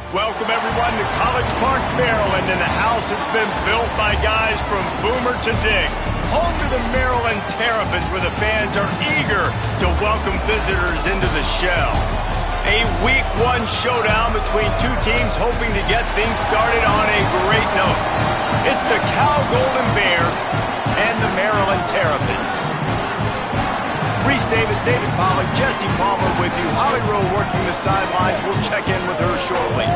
Welcome, everyone, to College Park, Maryland, and the house has been built by guys from Boomer to Dig. Home to the Maryland Terrapins, where the fans are eager to welcome visitors into the shell. A Week 1 showdown between two teams hoping to get things started on a great note. It's the Cal Golden Bears and the Maryland Terrapins. Reese Davis, David Pollack, Jesse Palmer with you. Holly Rowe working the sidelines. We'll check in with her shortly.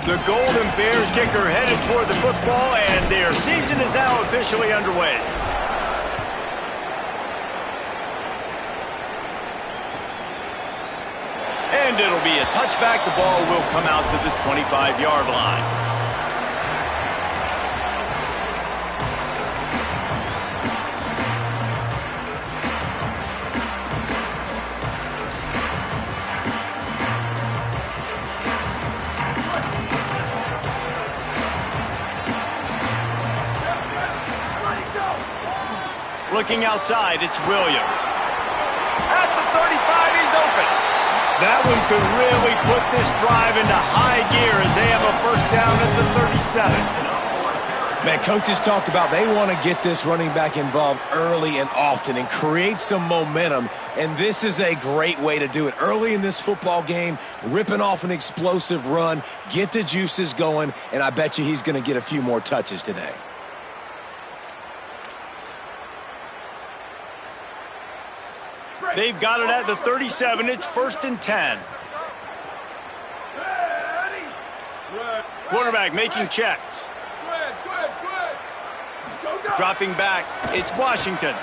The Golden Bears kicker headed toward the football, and their season is now officially underway. And it'll be a touchback. The ball will come out to the 25-yard line. Looking outside, it's Williams. At the 35, he's open. That one could really put this drive into high gear as they have a first down at the 37. Man, coaches talked about they want to get this running back involved early and often and create some momentum, and this is a great way to do it. Early in this football game, ripping off an explosive run, get the juices going, and I bet you he's going to get a few more touches today. They've got it at the 37. It's 1st and 10. Quarterback making checks. Dropping back, it's Washington.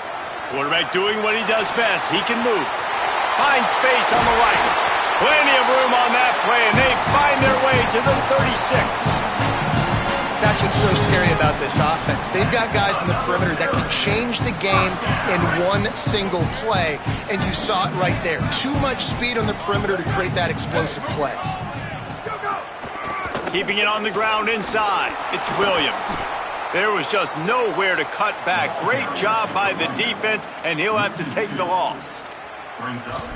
Quarterback doing what he does best. He can move. Finds space on the right. Plenty of room on that play, and they find their way to the 36. That's what's so scary about this offense. They've got guys in the perimeter that can change the game in one single play, and you saw it right there. Too much speed on the perimeter to create that explosive play. Keeping it on the ground inside, it's Williams. There was just nowhere to cut back. Great job by the defense, and he'll have to take the loss.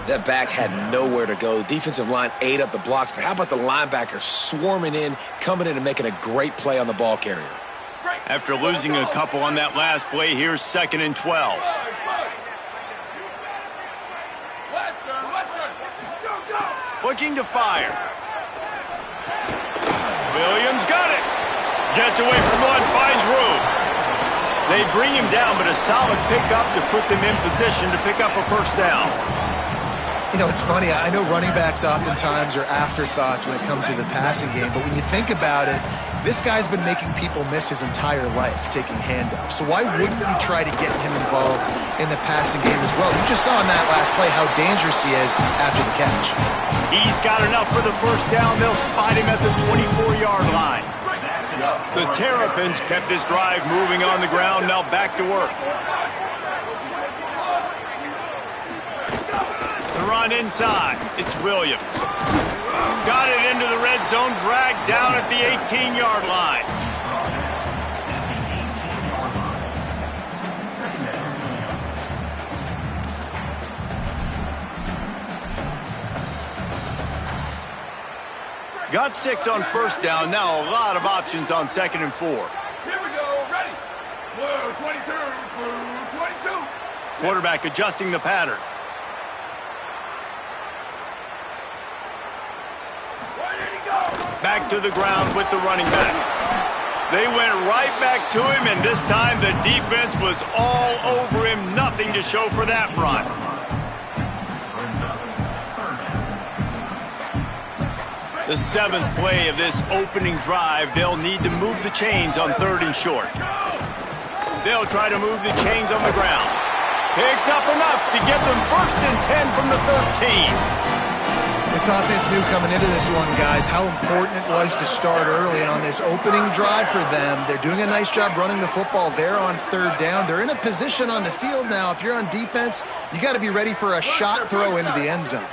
That back had nowhere to go. The defensive line ate up the blocks, but how about the linebackers swarming in, coming in and making a great play on the ball carrier? After losing a couple on that last play, here's 2nd and 12. Looking to fire. Williams got it. Gets away from one, finds room. They bring him down, but a solid pickup to put them in position to pick up a first down. You know, it's funny. I know running backs oftentimes are afterthoughts when it comes to the passing game, but when you think about it, this guy's been making people miss his entire life taking handoffs. So why wouldn't you try to get him involved in the passing game as well? You just saw in that last play how dangerous he is after the catch. He's got enough for the first down. They'll spot him at the 24-yard line. The Terrapins kept this drive moving on the ground. Now back to work. The run inside. It's Williams. Got it into the red zone. Dragged down at the 18-yard line. Got 6 on first down. Now a lot of options on 2nd and 4. Here we go. Ready. Blue 22. Blue 22. Quarterback adjusting the pattern. Where did he go? Back to the ground with the running back. They went right back to him, and this time the defense was all over him. Nothing to show for that run. The 7th play of this opening drive, they'll need to move the chains on 3rd and short. They'll try to move the chains on the ground. Picks up enough to get them 1st and 10 from the 13. This offense knew coming into this one, guys, how important it was to start early. And on this opening drive for them, they're doing a nice job running the football there on third down. They're in a position on the field now. If you're on defense, you got to be ready for a shot throw into the end zone.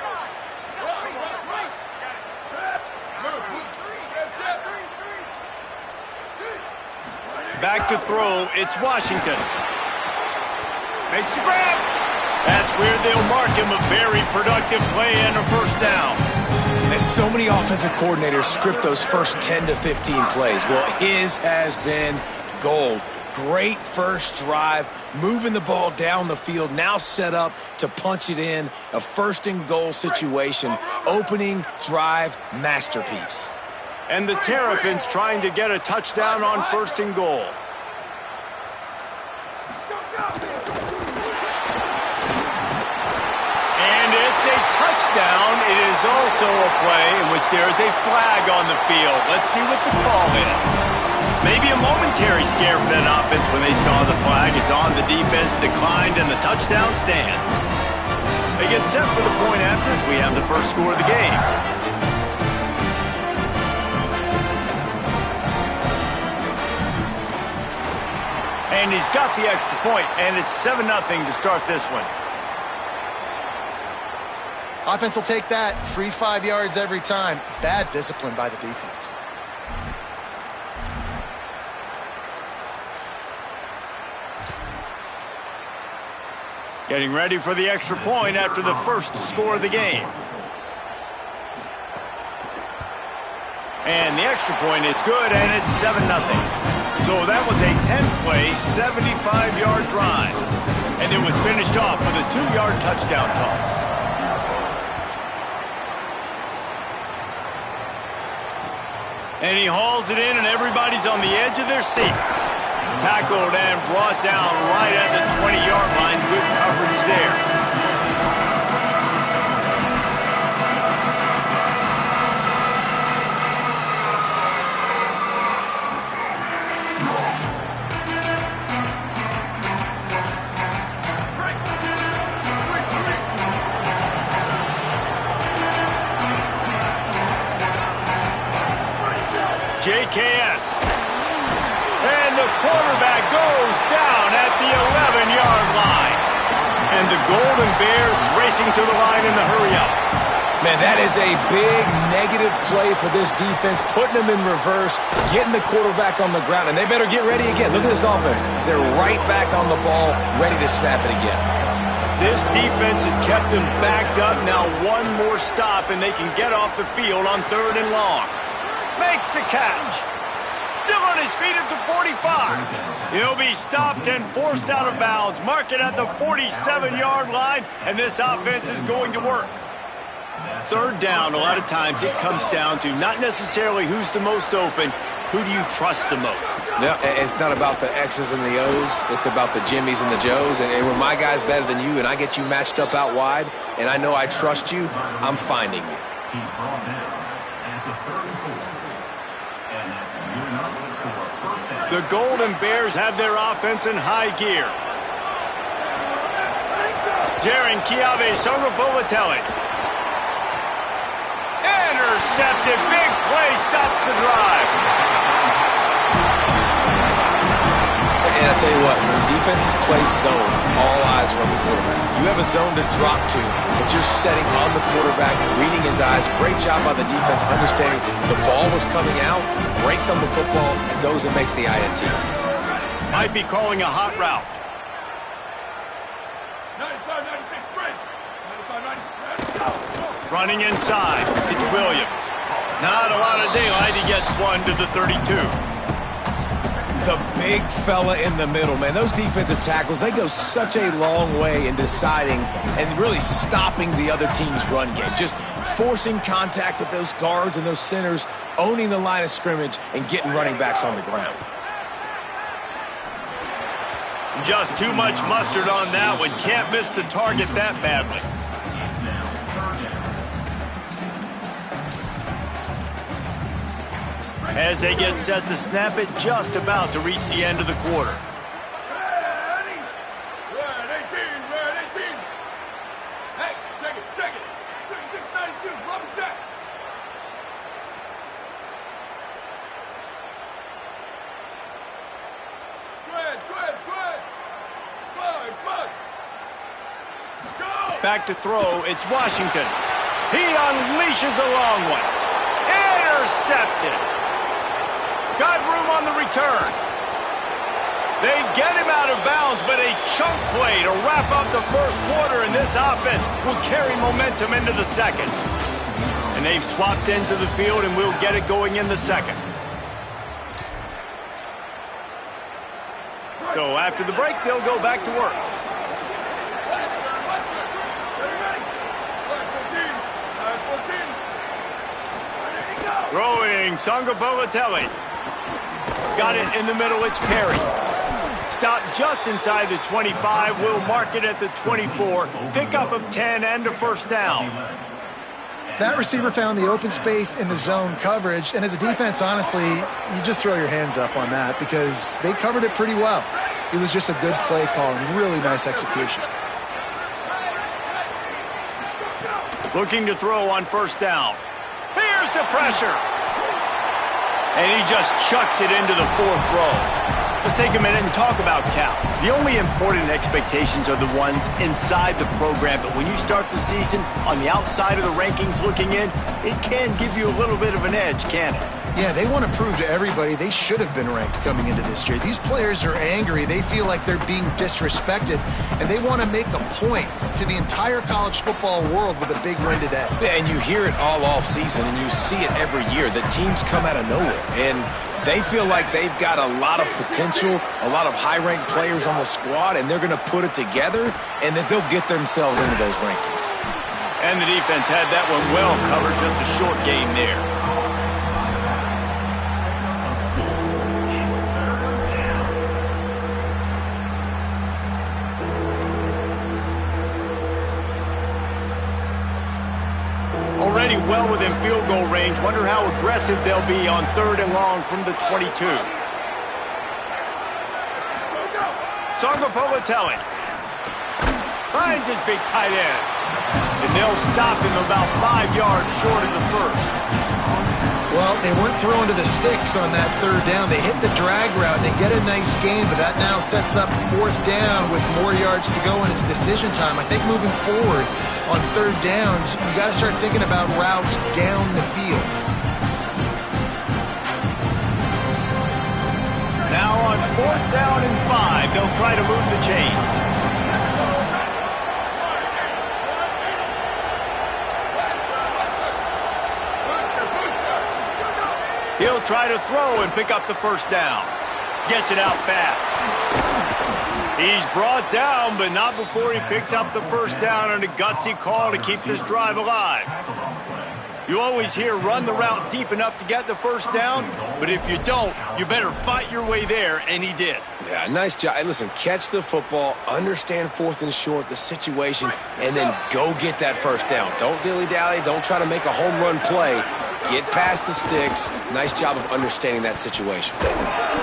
Back to throw, it's Washington. Makes the grab. That's where they'll mark him a very productive play and a first down. As so many offensive coordinators script those first 10 to 15 plays, well, his has been gold. Great first drive, moving the ball down the field, now set up to punch it in, a first and goal situation, opening drive masterpiece. And the Terrapins trying to get a touchdown on first and goal. And it's a touchdown. It is also a play in which there is a flag on the field. Let's see what the call is. Maybe a momentary scare for that offense when they saw the flag. It's on the defense, declined, and the touchdown stands. They get set for the point after as we have the first score of the game. And he's got the extra point, and it's 7-0 to start this one. Offense will take that. Free 5 yards every time. Bad discipline by the defense. Getting ready for the extra point after the first score of the game. And the extra point is good, and it's 7-0. So that was a 10-play, 75-yard drive. And it was finished off with a 2-yard touchdown toss. And he hauls it in, and everybody's on the edge of their seats. Tackled and brought down right at the 20-yard line. Good coverage there. JKS. And the quarterback goes down at the 11-yard line. And the Golden Bears racing to the line in the hurry-up. Man, that is a big negative play for this defense, putting them in reverse, getting the quarterback on the ground, and they better get ready again. Look at this offense. They're right back on the ball, ready to snap it again. This defense has kept them backed up. Now one more stop, and they can get off the field on 3rd and long. Makes the catch. Still on his feet at the 45. He'll be stopped and forced out of bounds. Mark it at the 47-yard line, and this offense is going to work. 3rd down, a lot of times it comes down to not necessarily who's the most open, who do you trust the most? No, it's not about the X's and the O's. It's about the Jimmies and the Joes. And when my guy's better than you and I get you matched up out wide and I know I trust you, I'm finding you. The Golden Bears have their offense in high gear. Jaron Kiave Sorobovatelli. Intercepted. Big play stops the drive. And I tell you what, when defenses play zone, all eyes are on the quarterback. You have a zone to drop to, but you're setting on the quarterback, reading his eyes. Great job by the defense, understanding the ball was coming out, breaks on the football, goes and makes the INT. Might be calling a hot route. 95-96 break. 95-96. Running inside, it's Williams. Not a lot of daylight, he gets one to the 32. The big fella in the middle, man. Those defensive tackles, they go such a long way in deciding and really stopping the other team's run game. Just forcing contact with those guards and those centers, owning the line of scrimmage, and getting running backs on the ground. Just too much mustard on that one. Can't miss the target that badly. As they get set to snap it, just about to reach the end of the quarter. Ready? Red 18, red 18. Hey, check it. 36-92, Back to throw, it's Washington. He unleashes a long one. Intercepted. Got room on the return. They get him out of bounds, but a chunk play to wrap up the first quarter, and this offense will carry momentum into the second. And they've swapped ends of the field, and we'll get it going in the second. So after the break, they'll go back to work. Throwing, Sangapolatelli. Got it in the middle, it's Perry. Stopped just inside the 25, will mark it at the 24. Pickup of 10 and a first down. That receiver found the open space in the zone coverage, and as a defense, honestly, you just throw your hands up on that because they covered it pretty well. It was just a good play call and really nice execution. Looking to throw on first down. Here's the pressure. And he just chucks it into the fourth row. Let's take a minute and talk about Cal. The only important expectations are the ones inside the program, but when you start the season on the outside of the rankings looking in, it can give you a little bit of an edge, can't it? Yeah, they want to prove to everybody they should have been ranked coming into this year. These players are angry. They feel like they're being disrespected, and they want to make a point to the entire college football world with a big win today. Yeah, and you hear it all season, and you see it every year. The teams come out of nowhere, and they feel like they've got a lot of potential, a lot of high-ranked players on the squad, and they're going to put it together, and that they'll get themselves into those rankings. And the defense had that one well covered, just a short gain there. Already well within field goal range. Wonder how aggressive they'll be on 3rd and long from the 22. Sangapolatelli finds his big tight end. And they'll stop him about 5 yards short of the first. Well, they weren't throwing to the sticks on that 3rd down. They hit the drag route, and they get a nice gain, but that now sets up 4th down with more yards to go, and it's decision time. I think moving forward on 3rd downs, you got to start thinking about routes down the field. Now on 4th down and 5, they'll try to move the chains. He'll try to throw and pick up the first down. Gets it out fast. He's brought down, but not before he picks up the first down on a gutsy call to keep this drive alive. You always hear run the route deep enough to get the first down, but if you don't, you better fight your way there, and he did. Yeah, nice job. Hey, listen, catch the football, understand 4th and short, the situation, and then go get that first down. Don't dilly-dally. Don't try to make a home run play. Get past the sticks. Nice job of understanding that situation.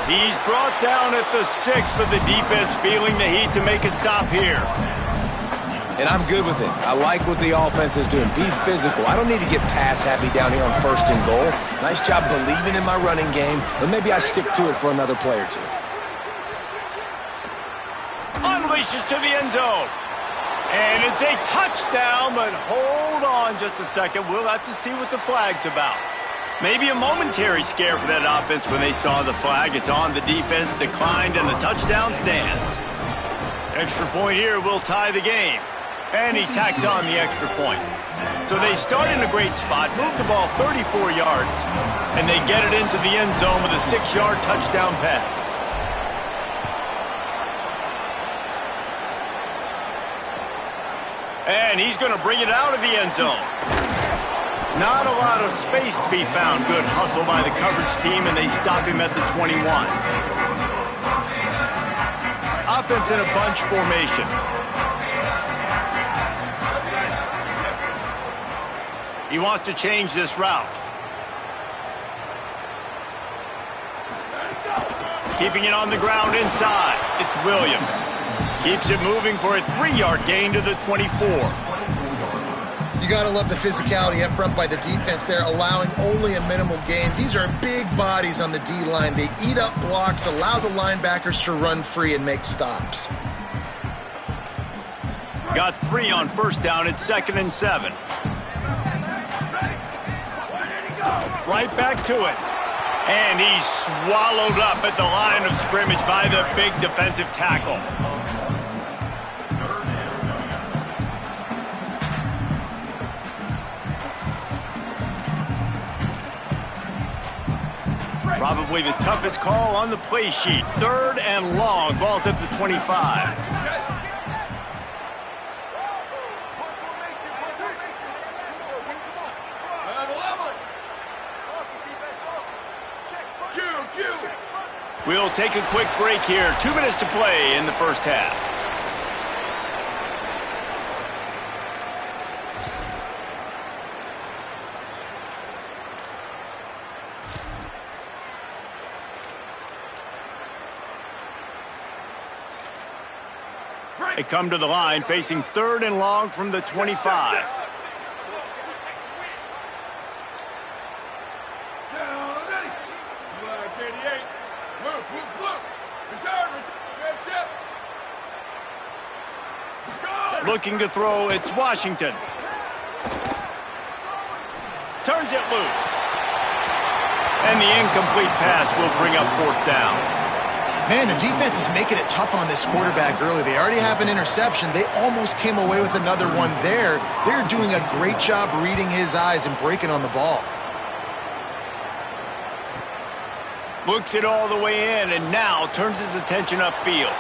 He's brought down at the 6, but the defense feeling the heat to make a stop here. And I'm good with it. I like what the offense is doing. Be physical. I don't need to get pass happy down here on 1st and goal. Nice job believing in my running game, and maybe I stick to it for another play or two. Unleashes to the end zone. And it's a touchdown, but hold on just a second. We'll have to see what the flag's about. Maybe a momentary scare for that offense when they saw the flag. It's on, the defense declined, and the touchdown stands. Extra point here will tie the game. And he tacks on the extra point. So they start in a great spot, move the ball 34 yards, and they get it into the end zone with a 6-yard touchdown pass. And he's going to bring it out of the end zone. Not a lot of space to be found. Good hustle by the coverage team, and they stop him at the 21. Offense in a bunch formation. He wants to change this route. Keeping it on the ground inside. It's Williams. Keeps it moving for a 3-yard gain to the 24. You got to love the physicality up front by the defense there, allowing only a minimal gain. These are big bodies on the D-line. They eat up blocks, allow the linebackers to run free and make stops. Got 3 on first down. It's 2nd and 7. Right back to it. And he's swallowed up at the line of scrimmage by the big defensive tackle. Probably the toughest call on the play sheet. 3rd and long. Ball's at the 25. We'll take a quick break here. 2 minutes to play in the first half. They come to the line facing 3rd and long from the 25. Looking to throw, it's Washington. Turns it loose. And the incomplete pass will bring up 4th down. Man, the defense is making it tough on this quarterback early. They already have an interception. They almost came away with another one there. They're doing a great job reading his eyes and breaking on the ball. Looks it all the way in and now turns his attention upfield.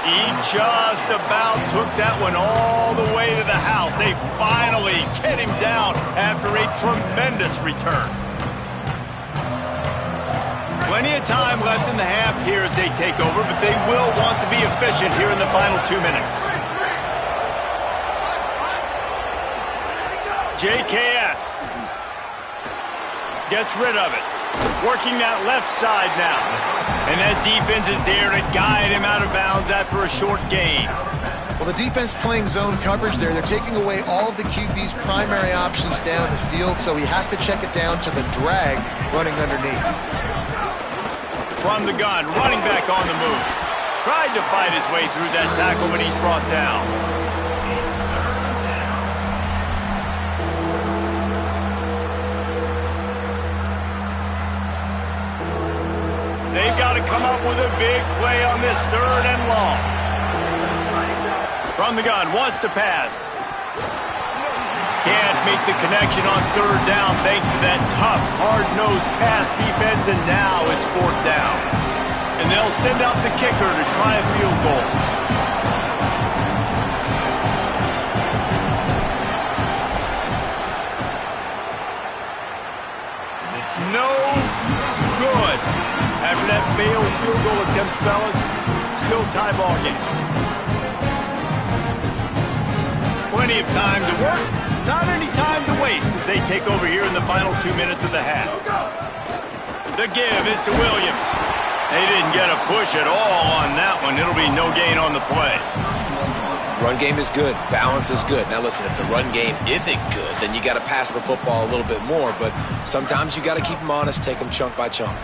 He just about took that one all the way to the house. They finally get him down after a tremendous return. Plenty of time left in the half here as they take over, but they will want to be efficient here in the final 2 minutes. JKS gets rid of it. Working that left side now. And that defense is there to guide him out of bounds after a short gain. Well, the defense playing zone coverage there. They're taking away all of the QB's primary options down the field, so he has to check it down to the drag running underneath. From the gun, running back on the move. Tried to fight his way through that tackle, but he's brought down. They've got to come up with a big play on this 3rd and long. From the gun, wants to pass. Can't make the connection on 3rd down thanks to that tough, hard-nosed pass defense, and now it's 4th down. And they'll send out the kicker to try a field goal. No good. After that failed field goal attempt, fellas, still tie ball game. Plenty of time to work, not any time to waste as they take over here in the final 2 minutes of the half. The give is to Williams. They didn't get a push at all on that one. It'll be no gain on the play. Run game is good. Balance is good. Now listen, if the run game isn't good, then you got to pass the football a little bit more. But sometimes you got to keep them honest, take them chunk by chunk.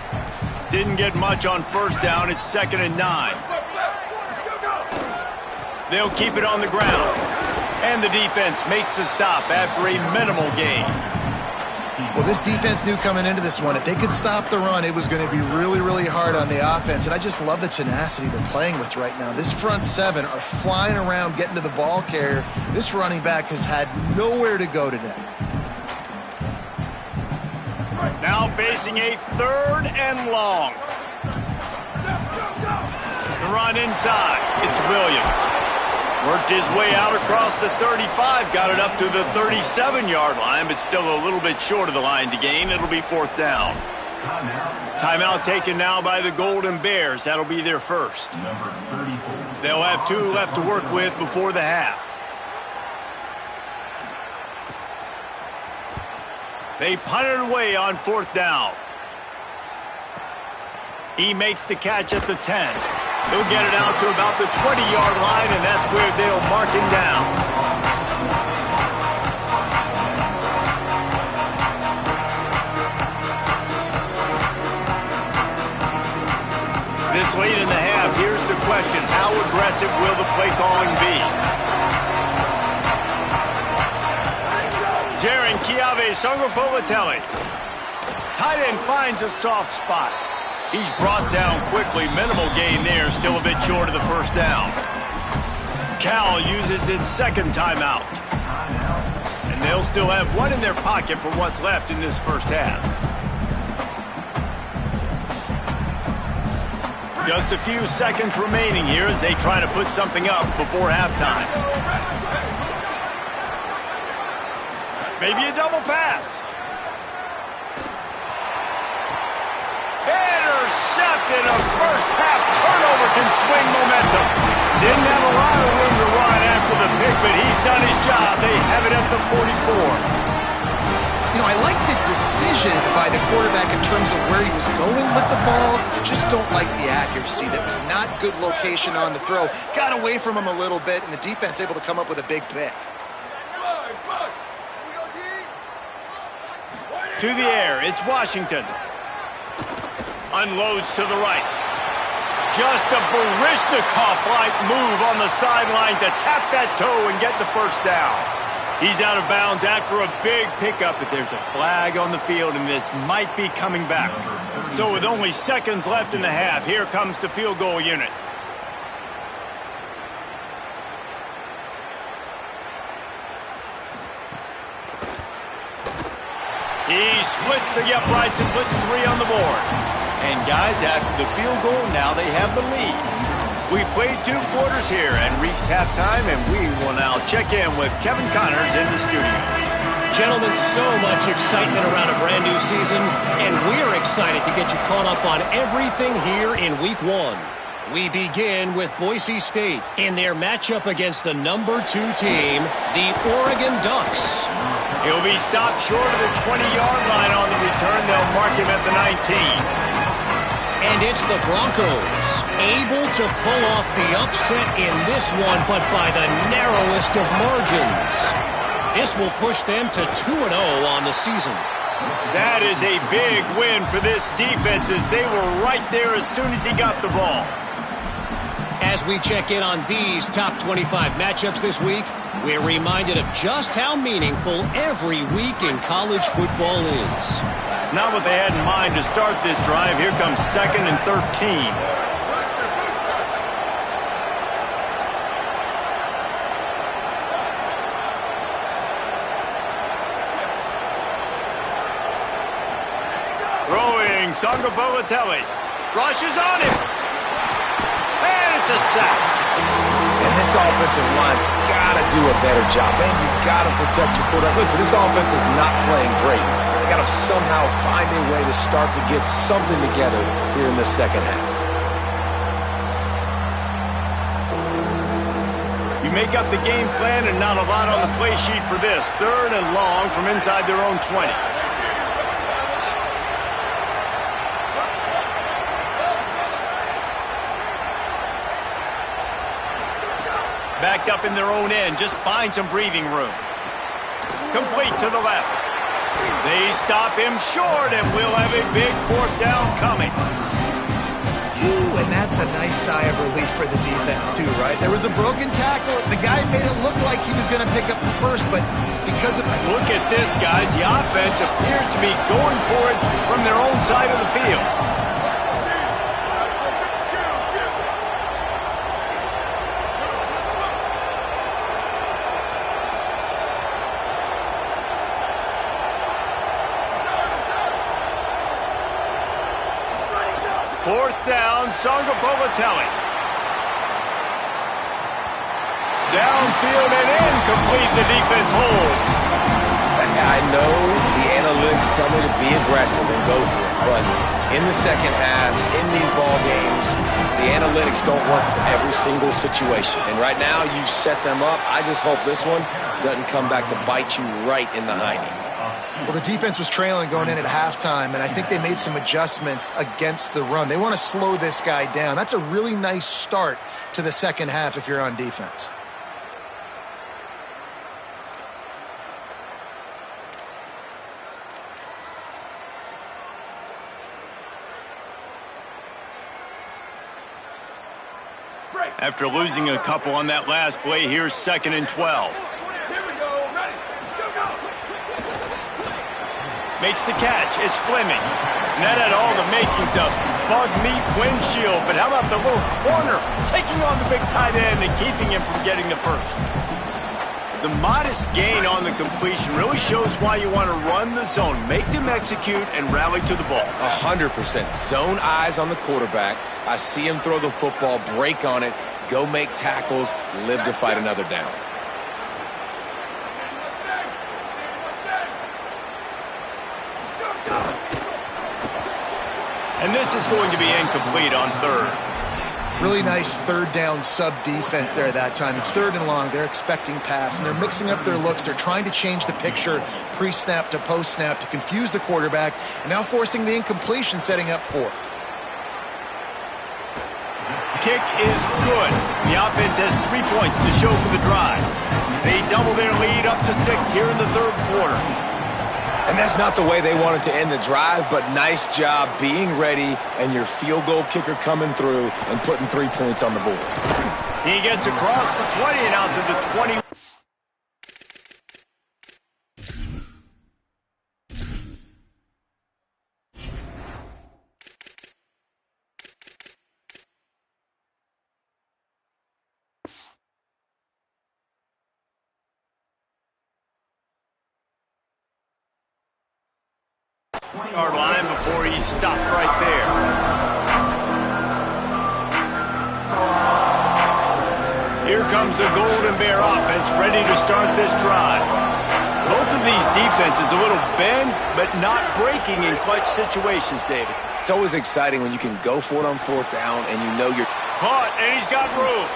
Didn't get much on first down. It's 2nd and 9. They'll keep it on the ground. And the defense makes the stop after a minimal gain. Well, this defense knew coming into this one, if they could stop the run, it was going to be really, really hard on the offense. And I just love the tenacity they're playing with right now. This front 7 are flying around, getting to the ball carrier. This running back has had nowhere to go today. Now facing a 3rd and long. The run inside. It's Williams. Worked his way out across the 35. Got it up to the 37-yard line, but still a little bit short of the line to gain. It'll be 4th down. Timeout taken now by the Golden Bears. That'll be their first. They'll have 2 left to work with before the half. They punt it away on 4th down. He makes the catch at the 10. He'll get it out to about the 20-yard line, and that's where they'll mark him down. This late in the half, here's the question. How How aggressive will the play calling be? Jaron Kiave Sangopoulos. Tight end finds a soft spot. He's brought down quickly. Minimal gain there. Still a bit short of the first down. Cal uses its second timeout. And they'll still have one in their pocket for what's left in this first half. Just a few seconds remaining here as they try to put something up before halftime. Maybe a double pass. Intercepted. A first half turnover can swing momentum. Didn't have a lot of room to run after the pick, but he's done his job. They have it at the 44. You know, I like the decision by the quarterback in terms of where he was going with the ball. Just don't like the accuracy. That was not good location on the throw. Got away from him a little bit, and the defense able to come up with a big pick. To the air, it's Washington. Unloads to the right. Just a Baryshnikov-like move on the sideline to tap that toe and get the first down. He's out of bounds after a big pickup, but there's a flag on the field, and this might be coming back. So with only seconds left in the half, here comes the field goal unit. He splits the uprights and puts 3 on the board. And guys, after the field goal, now they have the lead. We played 2 quarters here and reached halftime, and we will now check in with Kevin Connors in the studio. Gentlemen, so much excitement around a brand new season, and we're excited to get you caught up on everything here in Week 1. We begin with Boise State in their matchup against the number 2 team, the Oregon Ducks. He'll be stopped short of the 20-yard line on the return. They'll mark him at the 19. And it's the Broncos, able to pull off the upset in this one, but by the narrowest of margins. This will push them to 2-0 on the season. That is a big win for this defense as they were right there as soon as he got the ball. As we check in on these top 25 matchups this week, we're reminded of just how meaningful every week in college football is. Not what they had in mind to start this drive. Here comes 2nd and 13. Throwing, Sangopoulos. Rushes on him. And it's a sack. And this offensive line's got to do a better job. Man, you've got to protect your quarterback. Listen, this offense is not playing great. They got to somehow find a way to start to get something together here in the second half. You make up the game plan and not a lot on the play sheet for this. 3rd and long from inside their own 20. Backed up in their own end, just find some breathing room. Complete to the left. They stop him short, and we'll have a big 4th down coming. Ooh, and that's a nice sigh of relief for the defense, too, right? There was a broken tackle. The guy made it look like he was going to pick up the first, but because of... Look at this, guys. The offense appears to be going for it from their own side of the field. Fourth down, Sangopoulos. Downfield and incomplete. The defense holds. I know the analytics tell me to be aggressive and go for it, but in the second half, in these ball games, the analytics don't work for every single situation. And right now, you've set them up. I just hope this one doesn't come back to bite you right in the hiney. Well, the defense was trailing going in at halftime, and I think they made some adjustments against the run. They want to slow this guy down. That's a really nice start to the second half if you're on defense. After losing a couple on that last play, here's 2nd and 12. Here we go. Ready. Go. Makes the catch. It's Fleming. And that had all the makings of bug meat windshield. But how about the little corner taking on the big tight end and keeping him from getting the first? The modest gain on the completion really shows why you want to run the zone, make them execute, and rally to the ball. 100%. Zone eyes on the quarterback. I see him throw the football, break on it, go make tackles, live to fight another down. And this is going to be incomplete on 3rd. Really nice 3rd down sub defense there that time. It's 3rd and long. They're expecting pass, and they're mixing up their looks. They're trying to change the picture pre-snap to post-snap to confuse the quarterback, and now forcing the incompletion, setting up 4th. Kick is good. The offense has 3 points to show for the drive. They double their lead up to 6 here in the 3rd quarter. And that's not the way they wanted to end the drive, but nice job being ready and your field goal kicker coming through and putting 3 points on the board. He gets across the 20 and out to the 20. Yard line before he stopped right there. Here comes the Golden Bear offense ready to start this drive. Both of these defenses a little bend, but not breaking in clutch situations, David. It's always exciting when you can go for it on 4th down and you know you're caught, and he's got room.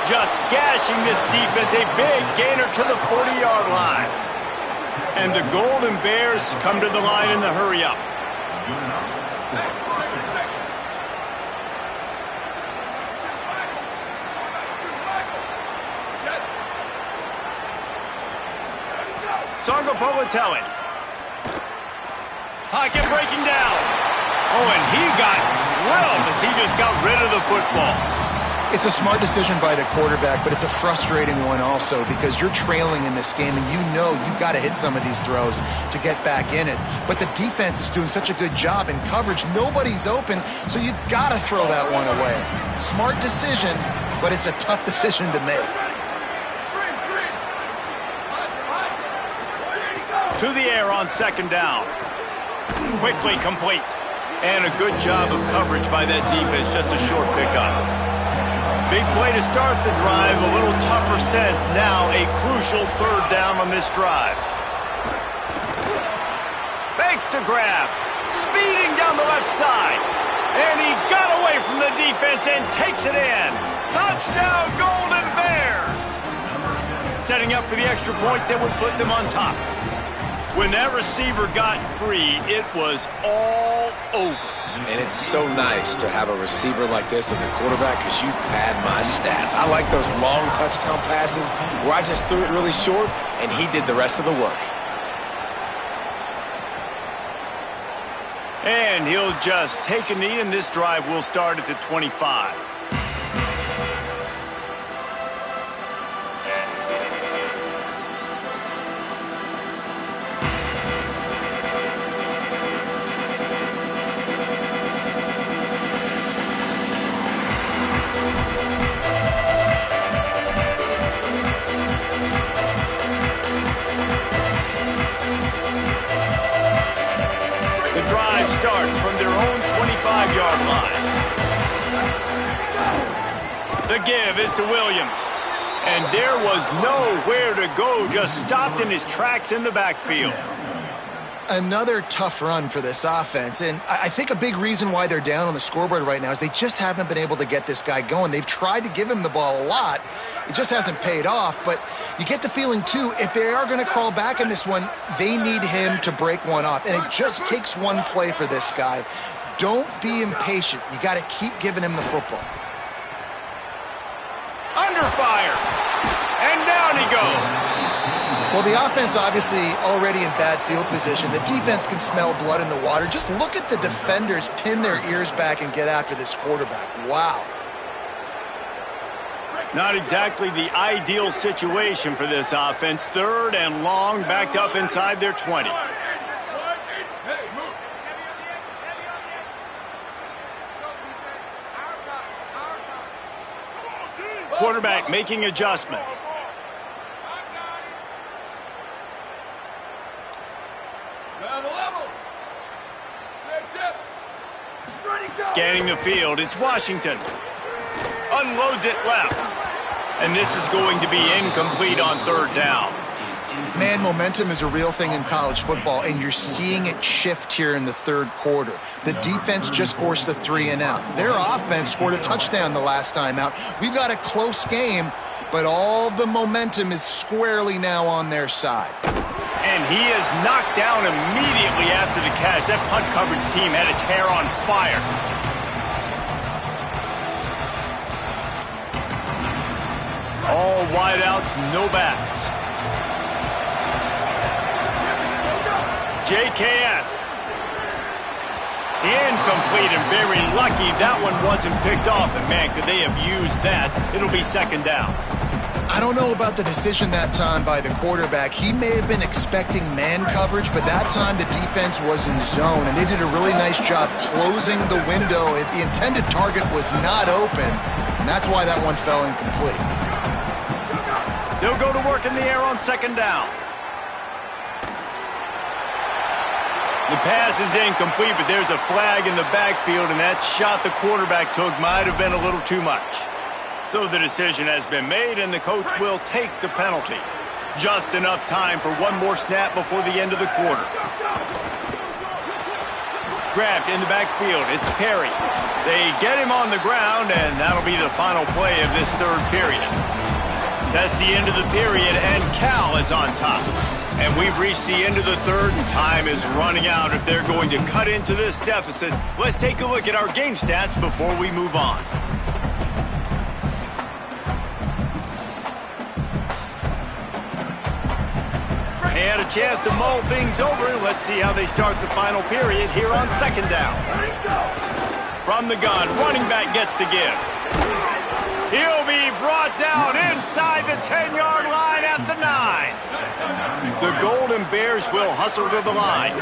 Just gashing this defense, a big gainer to the 40-yard line. And the Golden Bears come to the line in the hurry-up. Sangapolitelli. Pocket breaking down. Oh, and he got drilled as he just got rid of the football. It's a smart decision by the quarterback, but it's a frustrating one also because you're trailing in this game and you know you've got to hit some of these throws to get back in it. But the defense is doing such a good job in coverage. Nobody's open, so you've got to throw that one away. Smart decision, but it's a tough decision to make. To the air on 2nd down. Quickly complete. And a good job of coverage by that defense, just a short pickup. Big play to start the drive, a little tougher sense. Now a crucial 3rd down on this drive. Fakes to grab, speeding down the left side. And he got away from the defense and takes it in. Touchdown, Golden Bears! Setting up for the extra point that would put them on top. When that receiver got free, it was all over. And it's so nice to have a receiver like this as a quarterback because you pad my stats. I like those long touchdown passes where I just threw it really short and he did the rest of the work. And he'll just take a knee, and this drive will start at the 25. Starts from their own 25-yard line. The give is to Williams. And there was nowhere to go, just stopped in his tracks in the backfield. Another tough run for this offense, and I think a big reason why they're down on the scoreboard right now is they just haven't been able to get this guy going. They've tried to give him the ball a lot. It just hasn't paid off, but you get the feeling, too, if they are going to crawl back in this one, they need him to break one off, and it just takes one play for this guy. Don't be impatient. You got to keep giving him the football. Under fire, and down he goes. Well, the offense obviously already in bad field position. The defense can smell blood in the water. Just look at the defenders pin their ears back and get after this quarterback. Wow. Not exactly the ideal situation for this offense. 3rd and long, backed up inside their 20. Quarterback making adjustments. Scanning the field, it's Washington. Unloads it left. And this is going to be incomplete on 3rd down. Man, momentum is a real thing in college football, and you're seeing it shift here in the 3rd quarter. The defense just forced a 3 and out. Their offense scored a touchdown the last time out. We've got a close game, but all of the momentum is squarely now on their side. And he is knocked down immediately after the catch. That punt coverage team had its hair on fire. All wideouts, no backs. JKS. Incomplete, and very lucky that one wasn't picked off. And man, could they have used that? It'll be 2nd down. I don't know about the decision that time by the quarterback. He may have been expecting man coverage, but that time the defense was in zone, and they did a really nice job closing the window. The intended target was not open, and that's why that one fell incomplete. They'll go to work in the air on 2nd down. The pass is incomplete, but there's a flag in the backfield, and that shot the quarterback took might have been a little too much. So the decision has been made, and the coach will take the penalty. Just enough time for one more snap before the end of the quarter. Grabbed in the backfield. It's Perry. They get him on the ground, and that'll be the final play of this 3rd period. That's the end of the period, and Cal is on top. And we've reached the end of the 3rd, and time is running out if they're going to cut into this deficit. Let's take a look at our game stats before we move on. They had a chance to mull things over. Let's see how they start the final period here on 2nd down. From the gun, running back gets to give. He'll be brought down inside the 10-yard line at the 9. The Golden Bears will hustle to the line.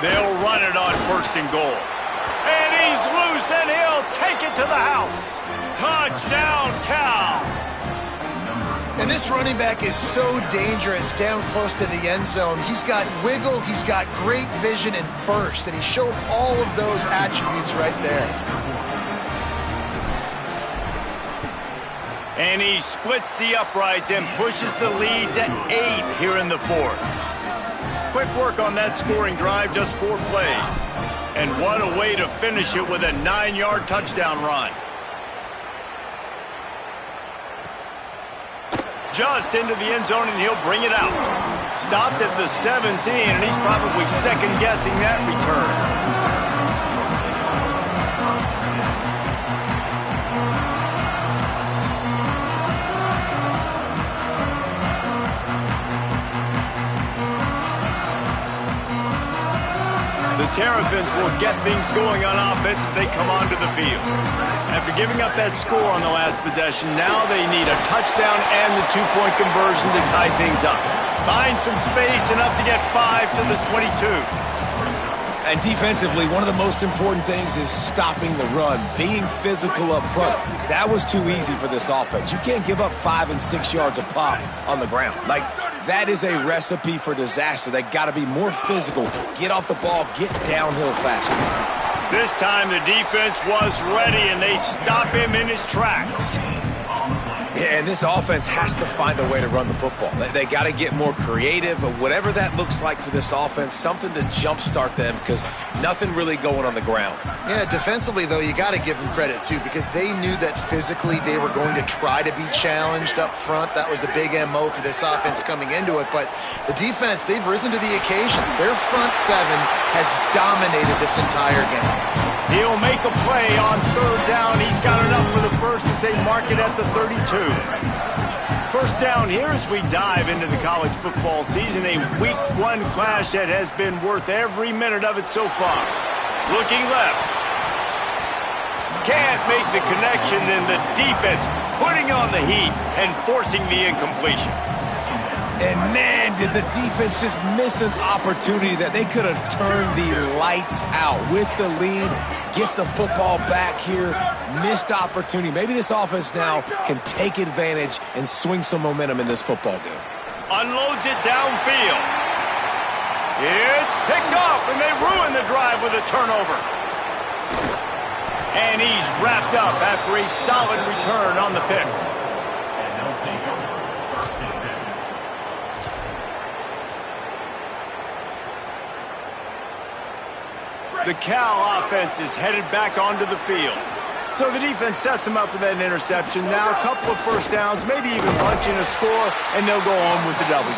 They'll run it on 1st and goal. And he's loose, and he'll take it to the house. Touchdown, Cal. And this running back is so dangerous down close to the end zone. He's got wiggle, he's got great vision and burst, and he showed all of those attributes right there. And he splits the uprights and pushes the lead to 8 here in the 4th. Quick work on that scoring drive, just 4 plays. And what a way to finish it with a 9-yard touchdown run. Just into the end zone, and he'll bring it out. Stopped at the 17, and he's probably second-guessing that return. The Terrapins will get things going on offense as they come onto the field. After giving up that score on the last possession, now they need a touchdown and the 2-point conversion to tie things up. Find some space, enough to get 5 to the 22. And defensively, one of the most important things is stopping the run, being physical up front. That was too easy for this offense. You can't give up 5 and 6 yards a pop on the ground. That is a recipe for disaster. They got to be more physical, get off the ball, get downhill faster. This time the defense was ready, and they stop him in his tracks. Yeah, and this offense has to find a way to run the football. They got to get more creative, but whatever that looks like for this offense, something to jumpstart them, because nothing really going on the ground. Yeah, defensively, though, you got to give them credit, too, because they knew that physically they were going to try to be challenged up front. That was a big MO for this offense coming into it, but the defense, they've risen to the occasion. Their front 7 has dominated this entire game. He'll make a play on third down. He's got enough for the first as they mark it at the 32. First down here as we dive into the college football season. A week 1 clash that has been worth every minute of it so far. Looking left. Can't make the connection, and the defense putting on the heat and forcing the incompletion. And man, did the defense just miss an opportunity that they could have turned the lights out with the lead, get the football back here, missed opportunity. Maybe this offense now can take advantage and swing some momentum in this football game. Unloads it downfield. It's picked off, and they ruin the drive with a turnover. And he's wrapped up after a solid return on the pick. The Cal offense is headed back onto the field. So the defense sets them up with that interception. Now a couple of first downs, maybe even punching a score, and they'll go home with the W.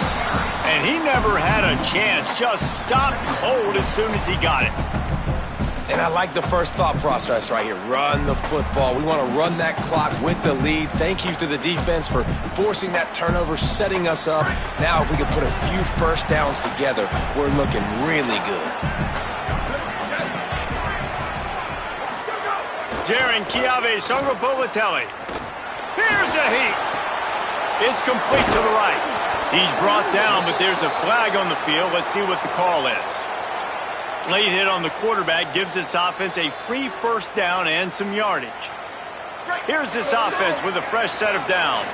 And he never had a chance, just stopped cold as soon as he got it. And I like the first thought process right here. Run the football. We want to run that clock with the lead. Thank you to the defense for forcing that turnover, setting us up. Now if we can put a few first downs together, we're looking really good. Jaron Chiave Sungapolatelli. Here's a heat. It's complete to the right. He's brought down, but there's a flag on the field. Let's see what the call is. Late hit on the quarterback gives this offense a free first down and some yardage. Here's this offense with a fresh set of downs.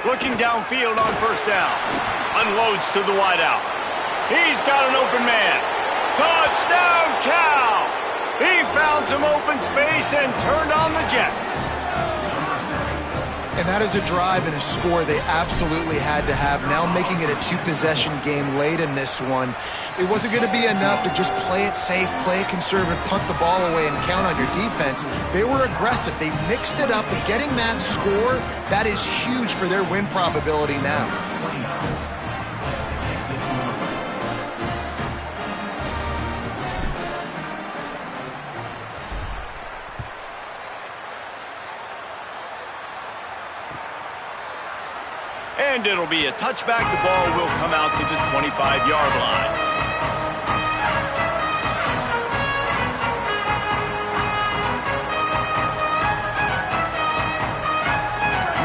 Looking downfield on first down. Unloads to the wideout. He's got an open man. Touchdown, Cal! He found some open space and turned on the Jets. And that is a drive and a score they absolutely had to have. Now making it a 2-possession game late in this one. It wasn't going to be enough to just play it safe, play it conservative, punt the ball away, and count on your defense. They were aggressive. They mixed it up, and getting that score, that is huge for their win probability now. And it'll be a touchback. The ball will come out to the 25-yard line.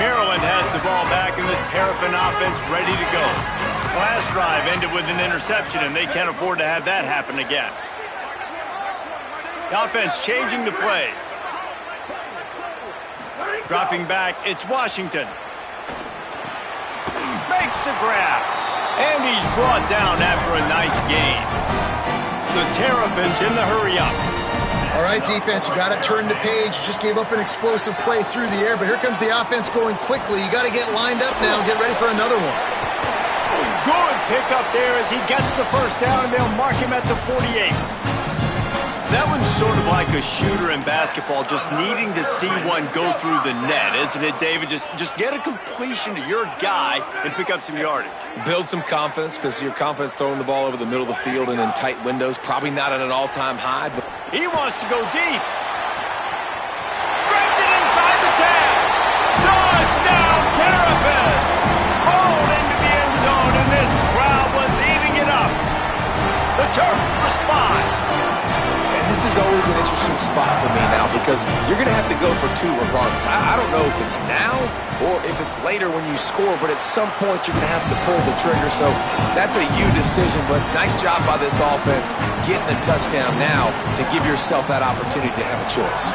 Maryland has the ball back, and the Terrapin offense ready to go. Last drive ended with an interception, and they can't afford to have that happen again. The offense changing the play. Dropping back, it's Washington. Makes the grab. And he's brought down after a nice gain. The Terrapins in the hurry-up. All right, defense, you got to turn the page. Just gave up an explosive play through the air, but here comes the offense going quickly. You got to get lined up now and get ready for another one. Good pickup there as he gets the first down, and they'll mark him at the 48. That one's sort of like a shooter in basketball, just needing to see one go through the net, isn't it, David? Just get a completion to your guy and pick up some yardage. Build some confidence, because your confidence throwing the ball over the middle of the field and in tight windows, probably not at an all-time high. But he wants to go deep. Grabs it inside the 10. Touchdown, Terrapins! Rolled into the end zone, and this crowd was eating it up. The Terps respond. This is always an interesting spot for me now, because you're going to have to go for two regardless. I don't know if it's now or if it's later when you score, but at some point you're going to have to pull the trigger. So that's a you decision, but nice job by this offense getting the touchdown now to give yourself that opportunity to have a choice.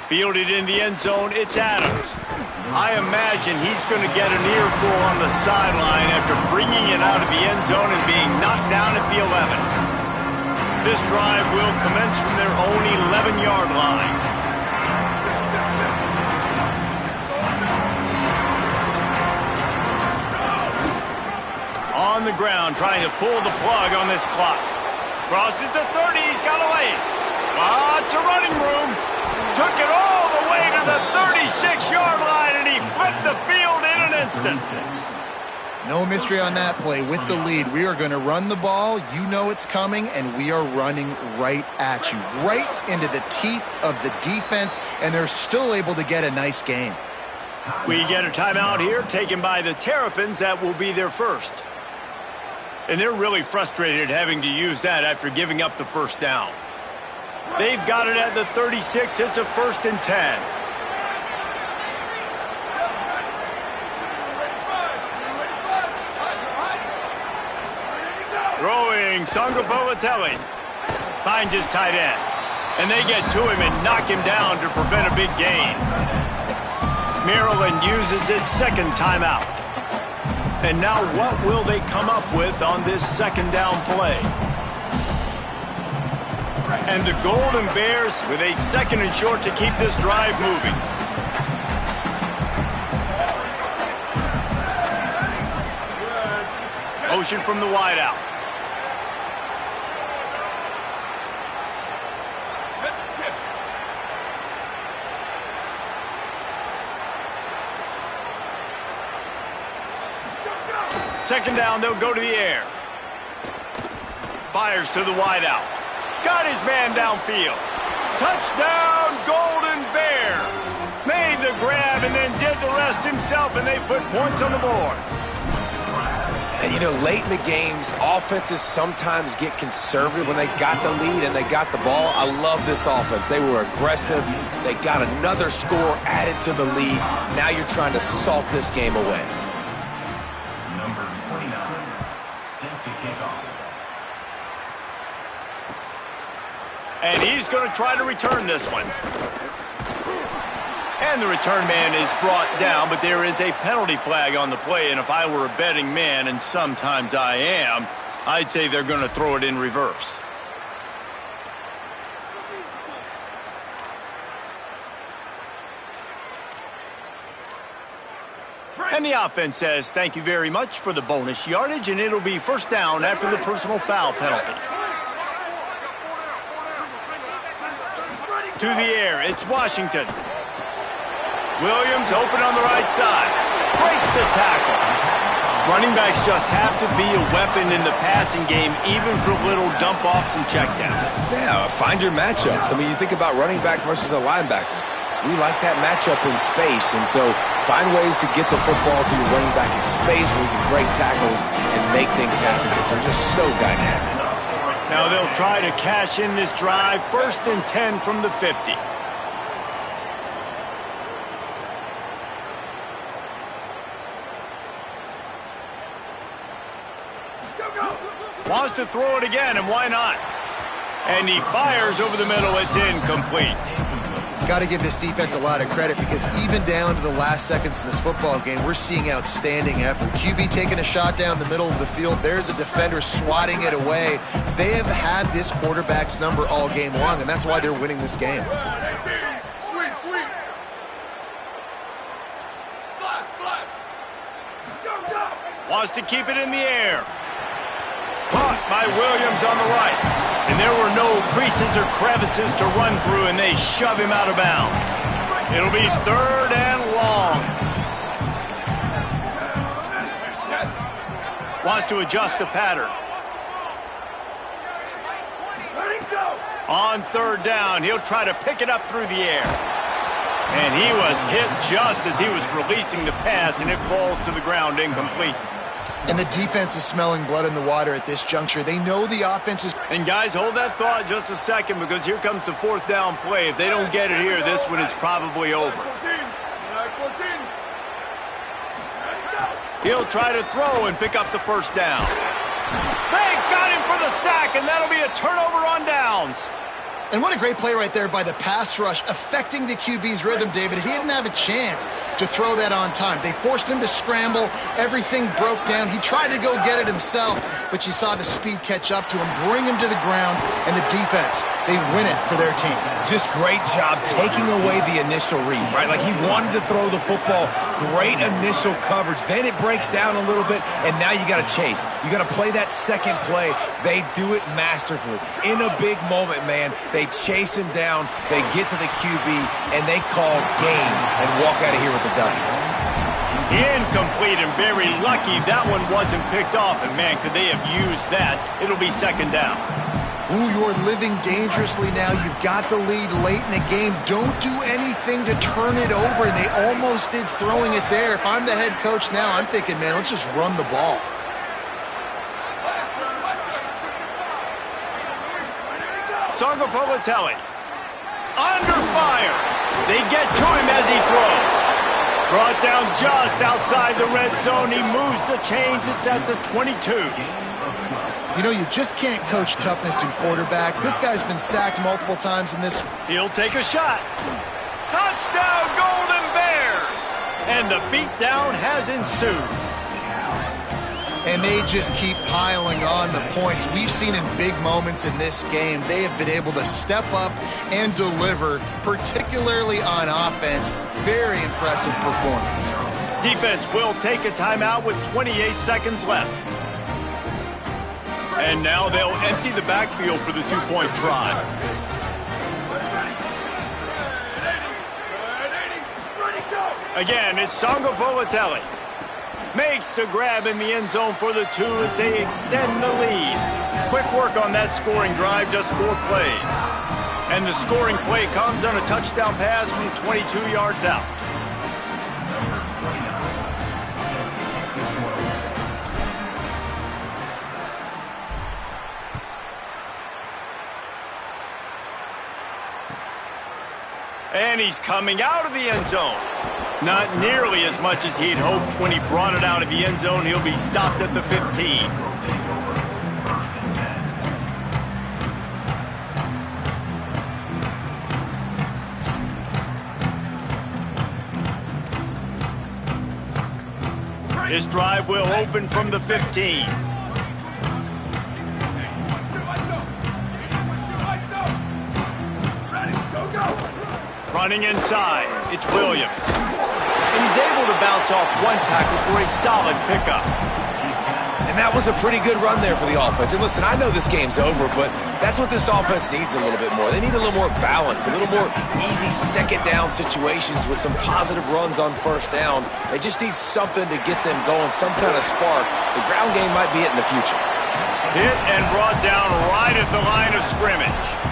Fielded in the end zone, it's Adams. I imagine he's going to get an earful on the sideline after bringing it out of the end zone and being knocked down at the 11. This drive will commence from their own 11-yard line. On the ground, trying to pull the plug on this clock. Crosses the 30, he's got a lane. Lots of running room. Took it all the way to the 36-yard line, and he flipped the field in an Winston. No mystery on that play. With the lead, we are going to run the ball. You know it's coming, and we are running right at you, right into the teeth of the defense, and they're still able to get a nice game. We get a timeout here taken by the Terrapins. That will be their first. And they're really frustrated having to use that after giving up the first down. They've got it at the 36. It's a 1st and 10. Throwing, Sangapolatelli finds his tight end. And they get to him and knock him down to prevent a big gain. Maryland uses its second timeout. And now what will they come up with on this 2nd down play? And the Golden Bears with a 2nd and short to keep this drive moving. Motion from the wideout. Second down, they'll go to the air. Fires to the wideout. Got his man downfield. Touchdown, Golden Bears. Made the grab and then did the rest himself, and they put points on the board. And, you know, late in the games, offenses sometimes get conservative when they got the lead and they got the ball. I love this offense. They were aggressive. They got another score added to the lead. Now you're trying to salt this game away. And he's going to try to return this one. And the return man is brought down, but there is a penalty flag on the play. And if I were a betting man, and sometimes I am, I'd say they're going to throw it in reverse. And the offense says thank you very much for the bonus yardage, and it'll be 1st down after the personal foul penalty. To the air, it's Washington. Williams open on the right side. Breaks the tackle. Running backs just have to be a weapon in the passing game, even for little dump-offs and checkdowns. Yeah, find your matchups. I mean, you think about running back versus a linebacker. We like that matchup in space, and so find ways to get the football to your running back in space where you can break tackles and make things happen because they're just so dynamic. Now they'll try to cash in this drive. 1st and 10 from the 50. Wants to throw it again, and why not? And he fires over the middle. It's incomplete. Got to give this defense a lot of credit because even down to the last seconds in this football game, we're seeing outstanding effort. QB taking a shot down the middle of the field. There's a defender swatting it away. They have had this quarterback's number all game long, and that's why they're winning this game. Sweet, sweet. Flash, flash. Go, go. Wants to keep it in the air. Caught by Williams on the right. And there were no creases or crevices to run through, and they shove him out of bounds. It'll be 3rd and long. Wants to adjust the pattern. On 3rd down, he'll try to pick it up through the air. And he was hit just as he was releasing the pass, and it falls to the ground incomplete. And the defense is smelling blood in the water at this juncture. They know the offense is... And guys, hold that thought just a second because here comes the 4th down play. If they don't get it here, this one is probably over. He'll try to throw and pick up the 1st down. They got him for the sack, and that'll be a turnover on downs. And what a great play right there by the pass rush, affecting the QB's rhythm, David. He didn't have a chance to throw that on time. They forced him to scramble. Everything broke down. He tried to go get it himself, but you saw the speed catch up to him, bring him to the ground, and the defense, they win it for their team. Just great job taking away the initial read, right? Like he wanted to throw the football. Great initial coverage. Then it breaks down a little bit, and now you got to chase. You got to play that second play. They do it masterfully. In a big moment, man, they chase him down, they get to the QB, and they call game and walk out of here with the W. Incomplete, and very lucky that one wasn't picked off. And, man, could they have used that? It'll be second down. Ooh, you're living dangerously now. You've got the lead late in the game. Don't do anything to turn it over. And they almost did throwing it there. If I'm the head coach now, I'm thinking, man, let's just run the ball. Songo Povatelli under fire. They get to him as he throws. Brought down just outside the red zone. He moves the chains. It's at the 22. You know, you just can't coach toughness in quarterbacks. This guy's been sacked multiple times in this. He'll take a shot. Touchdown, Golden Bears! And the beatdown has ensued. And they just keep piling on the points. We've seen in big moments in this game, they have been able to step up and deliver, particularly on offense. Very impressive performance. Defense will take a timeout with 28 seconds left. And now they'll empty the backfield for the two-point try. Again, it's Songo Povatelli. Makes the grab in the end zone for the 2 as they extend the lead. Quick work on that scoring drive, just 4 plays. And the scoring play comes on a touchdown pass from 22 yards out. And he's coming out of the end zone. Not nearly as much as he'd hoped when he brought it out of the end zone. He'll be stopped at the 15. His drive will open from the 15. Running inside, it's Williams. And he's able to bounce off one tackle for a solid pickup. And that was a pretty good run there for the offense. And listen, I know this game's over, but that's what this offense needs a little bit more. They need a little more balance, a little more easy second down situations with some positive runs on first down. They just need something to get them going, some kind of spark. The ground game might be it in the future. Hit and brought down right at the line of scrimmage.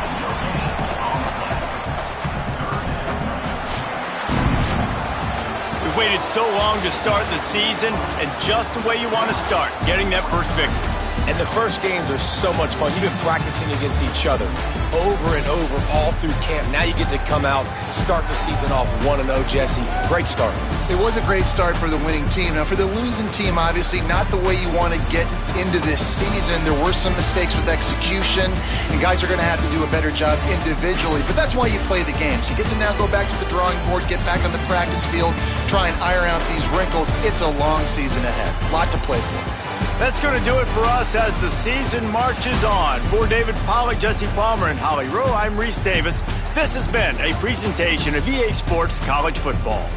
Waited so long to start the season, and just the way you want to start, getting that first victory. And the first games are so much fun. You've been practicing against each other over and over all through camp. Now you get to come out, start the season off 1-0, Jesse. Great start. It was a great start for the winning team. Now, for the losing team, obviously not the way you want to get into this season. There were some mistakes with execution, and guys are going to have to do a better job individually. But that's why you play the games. You get to now go back to the drawing board, get back on the practice field, try and iron out these wrinkles. It's a long season ahead. A lot to play for. That's going to do it for us as the season marches on. For David Pollack, Jesse Palmer, and Holly Rowe, I'm Reese Davis. This has been a presentation of EA Sports College Football.